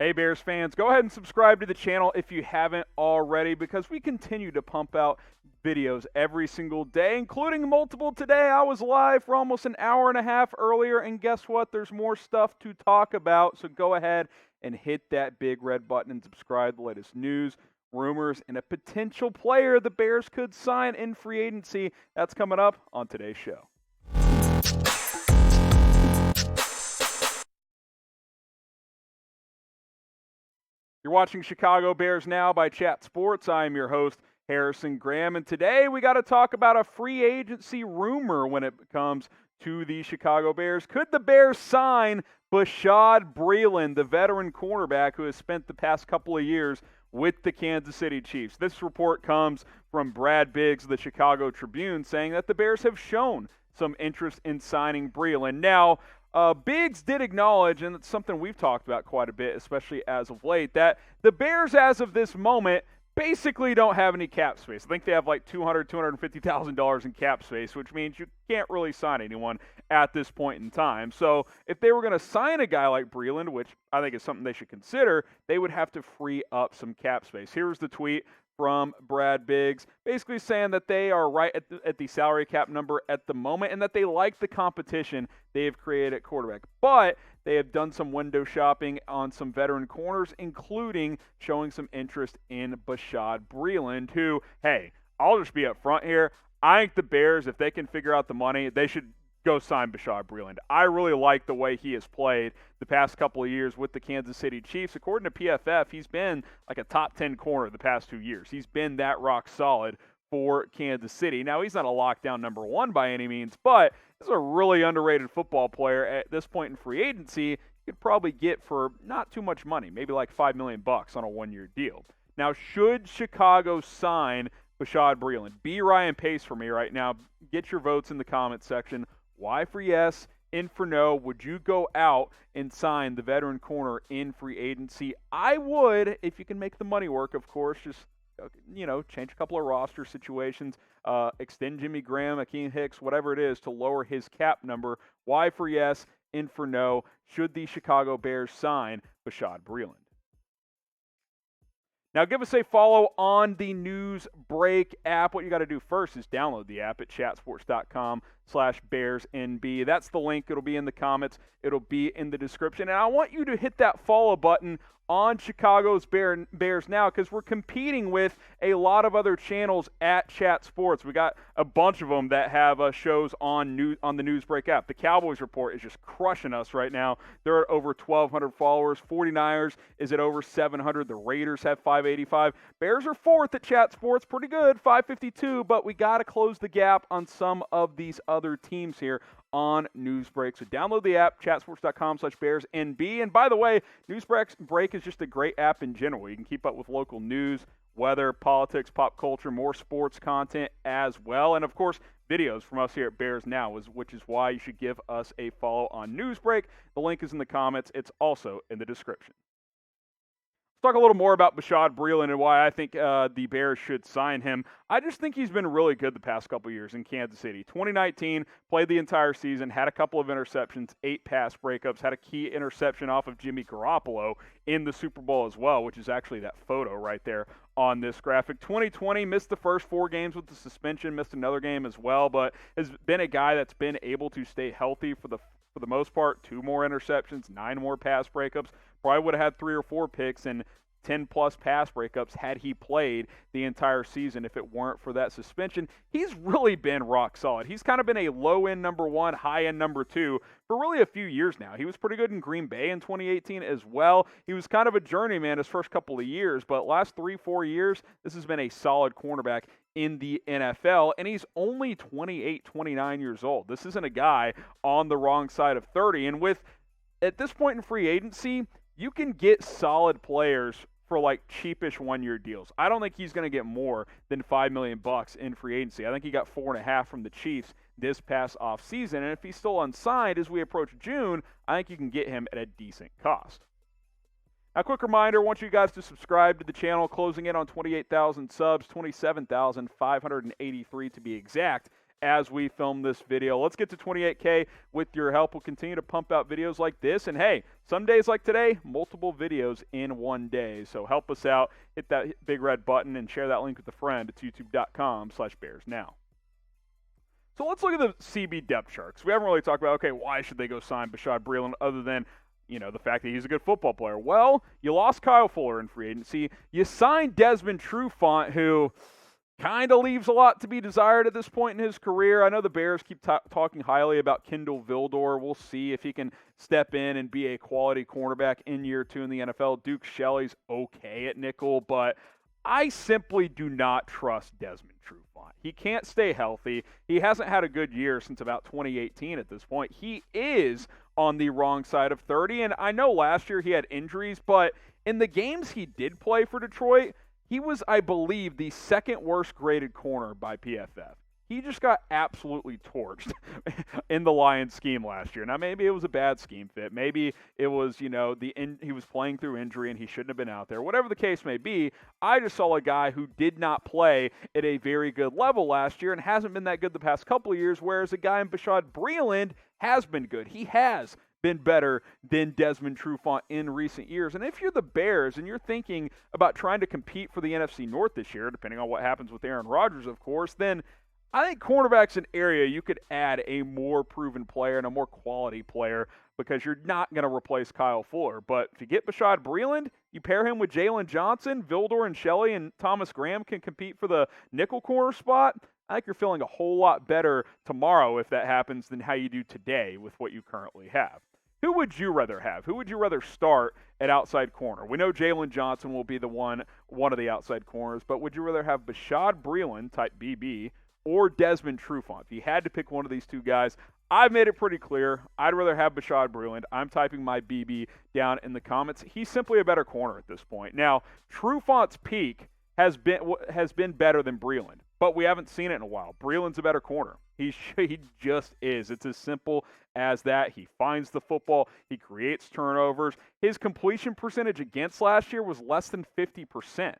Hey Bears fans, go ahead and subscribe to the channel if you haven't already, because we continue to pump out videos every single day, including multiple today. I was live for almost an hour and a half earlier, and guess what? There's more stuff to talk about, so go ahead and hit that big red button and subscribe to the latest news, rumors, and a potential player the Bears could sign in free agency. That's coming up on today's show. You're watching Chicago Bears Now by Chat Sports. I am your host, Harrison Graham, and today we got to talk about a free agency rumor when it comes to the Chicago Bears. Could the Bears sign Bashaud Breeland, the veteran cornerback who has spent the past couple of years with the Kansas City Chiefs? This report comes from Brad Biggs of the Chicago Tribune, saying that the Bears have shown some interest in signing Breeland. Now, Biggs did acknowledge, and it's something we've talked about quite a bit, especially as of late, that the Bears, as of this moment, basically don't have any cap space. I think they have like $200,000, $250,000 in cap space, which means you can't really sign anyone at this point in time. So if they were going to sign a guy like Breeland, which I think is something they should consider, they would have to free up some cap space. Here's the tweet from Brad Biggs, basically saying that they are right at the salary cap number at the moment and that they like the competition they have created at quarterback. But they have done some window shopping on some veteran corners, including showing some interest in Bashaud Breeland, who, hey, I'll just be up front here. I think the Bears, if they can figure out the money, they should go sign Bashaud Breeland. I really like the way he has played the past couple of years with the Kansas City Chiefs. According to PFF, he's been like a top 10 corner the past 2 years. He's been that rock solid for Kansas City. Now, he's not a lockdown number one by any means, but this is a really underrated football player at this point in free agency. You could probably get for not too much money, maybe like $5 million on a one-year deal. Now, should Chicago sign Bashaud Breeland? Be Ryan Pace for me right now. Get your votes in the comments section. Y for yes, N for no. Would you go out and sign the veteran corner in free agency? I would, if you can make the money work, of course. Just, change a couple of roster situations, extend Jimmy Graham, Akeem Hicks, whatever it is, to lower his cap number. Y for yes, N for no. Should the Chicago Bears sign Bashaud Breeland? Now, give us a follow on the News Break app. What you got to do first is download the app at chatsports.com/BearsNB. That's the link. It'll be in the comments. It'll be in the description. And I want you to hit that follow button on Chicago's Bears Now, because we're competing with a lot of other channels at Chat Sports. We got a bunch of them that have shows on the Newsbreak app. The Cowboys Report is just crushing us right now. They're at over 1,200 followers. 49ers is at over 700. The Raiders have 585. Bears are fourth at Chat Sports. Pretty good, 552, but we got to close the gap on some of these other teams here on Newsbreak. So download the app, chatsports.com/BearsNB. And by the way, Newsbreak is just a great app in general. You can keep up with local news, weather, politics, pop culture, more sports content as well. And of course, videos from us here at Bears Now, which is why you should give us a follow on Newsbreak. The link is in the comments. It's also in the description. Let's talk a little more about Bashaud Breeland and why I think the Bears should sign him. I just think he's been really good the past couple years in Kansas City. 2019, played the entire season, had a couple of interceptions, 8 pass breakups, had a key interception off of Jimmy Garoppolo in the Super Bowl as well, which is actually that photo right there on this graphic. 2020, missed the first 4 games with the suspension, missed another game as well, but has been a guy that's been able to stay healthy for the most part. 2 more interceptions, 9 more pass breakups. Probably would have had 3 or 4 picks and 10-plus pass breakups had he played the entire season if it weren't for that suspension. He's really been rock solid. He's kind of been a low-end number 1, high-end number 2 for really a few years now. He was pretty good in Green Bay in 2018 as well. He was kind of a journeyman his first couple of years, but last 3-4 years, this has been a solid cornerback in the NFL, and he's only 28, 29 years old. This isn't a guy on the wrong side of 30, and at this point in free agency, you can get solid players for like cheapish one-year deals. I don't think he's going to get more than $5 million in free agency. I think he got 4.5 from the Chiefs this past offseason, and if he's still unsigned as we approach June, I think you can get him at a decent cost. Now, quick reminder, I want you guys to subscribe to the channel, closing in on 28,000 subs, 27,583 to be exact, as we film this video. Let's get to 28K with your help. We'll continue to pump out videos like this. And hey, some days like today, multiple videos in one day. So help us out. Hit that big red button and share that link with a friend. It's youtube.com/BearsNow. So let's look at the CB depth chart. We haven't really talked about, okay, why should they go sign Bashaud Breeland other than, the fact that he's a good football player. Well, you lost Kyle Fuller in free agency. You signed Desmond Trufant, who kind of leaves a lot to be desired at this point in his career. I know the Bears keep talking highly about Kindle Vildor. We'll see if he can step in and be a quality cornerback in year 2 in the NFL. Duke Shelley's okay at nickel, but I simply do not trust Desmond Trufant. He can't stay healthy. He hasn't had a good year since about 2018 at this point. He is on the wrong side of 30, and I know last year he had injuries, but in the games he did play for Detroit, he was, I believe, the second worst graded corner by PFF. He just got absolutely torched in the Lions scheme last year. Now, maybe it was a bad scheme fit. Maybe it was, he was playing through injury and he shouldn't have been out there. Whatever the case may be, I just saw a guy who did not play at a very good level last year and hasn't been that good the past couple of years, whereas a guy in Bashaud Breeland has been good. He has been better than Desmond Trufant in recent years. And if you're the Bears and you're thinking about trying to compete for the NFC North this year, depending on what happens with Aaron Rodgers, of course, then I think cornerback's an area you could add a more proven player and a more quality player because you're not going to replace Kyle Fuller. But if you get Bashaud Breeland, you pair him with Jaylon Johnson, Vildor and Shelley, and Thomas Graham can compete for the nickel corner spot. I think you're feeling a whole lot better tomorrow if that happens than how you do today with what you currently have. Who would you rather have? Who would you rather start at outside corner? We know Jaylon Johnson will be the one of the outside corners, but would you rather have Bashaud Breeland, type BB, or Desmond Trufant? If you had to pick one of these two guys, I've made it pretty clear. I'd rather have Bashaud Breeland. I'm typing my BB down in the comments. He's simply a better corner at this point. Now, Trufant's peak has been better than Breeland, but we haven't seen it in a while. Breeland's a better corner. He just is. It's as simple as that. He finds the football. He creates turnovers. His completion percentage against last year was less than 50%.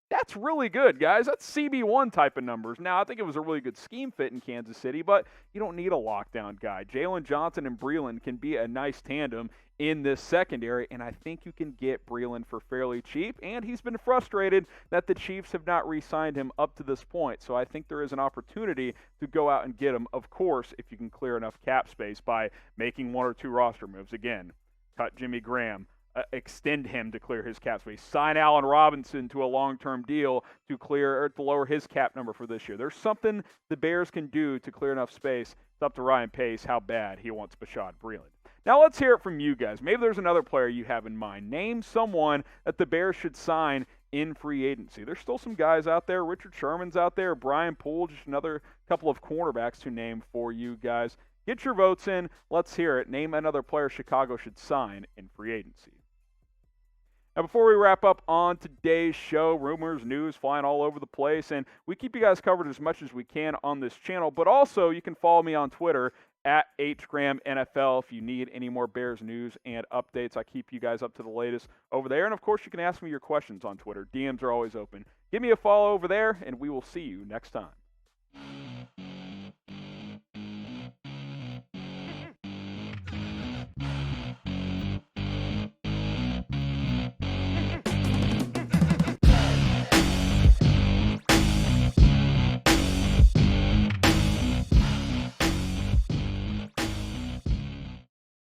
That's really good, guys. That's CB1 type of numbers. Now, I think it was a really good scheme fit in Kansas City, but you don't need a lockdown guy. Jaylon Johnson and Breeland can be a nice tandem in this secondary, and I think you can get Breeland for fairly cheap, and he's been frustrated that the Chiefs have not re-signed him up to this point, so I think there is an opportunity to go out and get him, of course, if you can clear enough cap space by making one or two roster moves. Again, cut Jimmy Graham. Extend him to clear his cap space. Sign Allen Robinson to a long-term deal to lower his cap number for this year. There's something the Bears can do to clear enough space. It's up to Ryan Pace how bad he wants Bashaud Breeland. Now let's hear it from you guys. Maybe there's another player you have in mind. Name someone that the Bears should sign in free agency. There's still some guys out there. Richard Sherman's out there. Brian Poole, just another couple of cornerbacks to name for you guys. Get your votes in. Let's hear it. Name another player Chicago should sign in free agency. Now, before we wrap up on today's show, rumors, news flying all over the place, and we keep you guys covered as much as we can on this channel, but also you can follow me on Twitter at HGramNFL if you need any more Bears news and updates. I keep you guys up to the latest over there, and of course you can ask me your questions on Twitter. DMs are always open. Give me a follow over there, and we will see you next time.